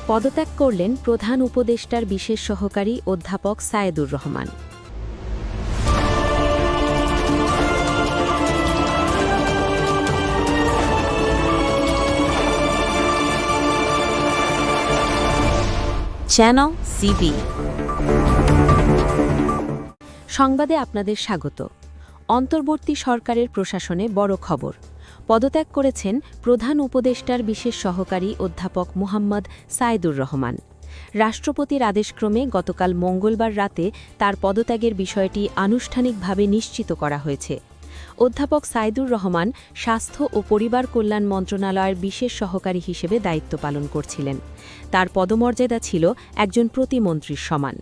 পদত্যাগ করলেন প্রধান উপদেষ্টার বিশেষ সহকারী অধ্যাপক সায়েদুর রহমান। চ্যানেল সিবি সংবাদে আপনাদের স্বাগত। অন্তর্বর্তী সরকারের প্রশাসনে বড় খবর। পদত্যাগ করেছেন প্রধান উপদেষ্টার বিশেষ সহকারী অধ্যাপক মুহাম্মদ সায়েদুর রহমান। রাষ্ট্রপতির আদেশক্রমে গতকাল মঙ্গলবার রাতে তার পদত্যাগের বিষয়টি আনুষ্ঠানিকভাবে নিশ্চিত করা হয়েছে। অধ্যাপক সায়েদুর রহমান স্বাস্থ্য ও পরিবার কল্যাণ মন্ত্রণালয়ের বিশেষ সহকারী হিসেবে দায়িত্ব পালন করছিলেন। তার পদমর্যাদা ছিল একজন প্রতিমন্ত্রীর সমান।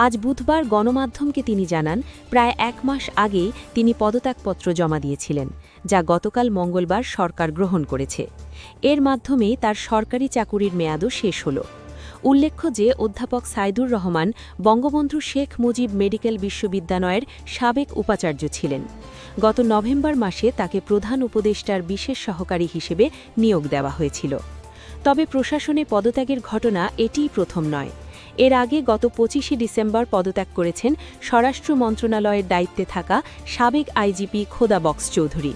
আজ বুধবার গণমাধ্যমকে তিনি জানান, প্রায় ১ মাস আগেই তিনি পদত্যাগপত্র জমা দিয়েছিলেন, যা গতকাল মঙ্গলবার সরকার গ্রহণ করেছে। এর মাধ্যমেই তার সরকারি চাকুরির মেয়াদও শেষ হল। উল্লেখ্য যে অধ্যাপক সায়েদুর রহমান বঙ্গবন্ধু শেখ মুজিব মেডিকেল বিশ্ববিদ্যালয়ের সাবেক উপাচার্য ছিলেন। গত নভেম্বর মাসে তাকে প্রধান উপদেষ্টার বিশেষ সহকারী হিসেবে নিয়োগ দেওয়া হয়েছিল। তবে প্রশাসনে পদত্যাগের ঘটনা এটিই প্রথম নয়। এর আগে গত ২৫শে ডিসেম্বর পদত্যাগ করেছেন স্বরাষ্ট্র মন্ত্রণালয়ের দায়িত্বে থাকা সাবেক আইজিপি খোদা বক্স চৌধুরী।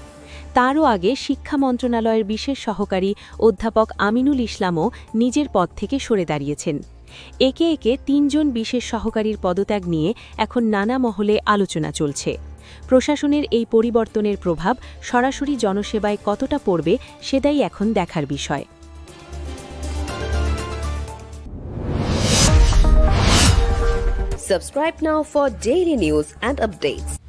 তারও আগে শিক্ষা মন্ত্রণালয়ের বিশেষ সহকারী অধ্যাপক আমিনুল ইসলামও নিজের পদ থেকে সরে দাঁড়িয়েছেন। একে একে ৩ জন বিশেষ সহকারীর পদত্যাগ নিয়ে এখন নানা মহলে আলোচনা চলছে। প্রশাসনের এই পরিবর্তনের প্রভাব সরাসরি জনসেবায় কতটা পড়বে সেটাই এখন দেখার বিষয়। Subscribe now for daily news and updates.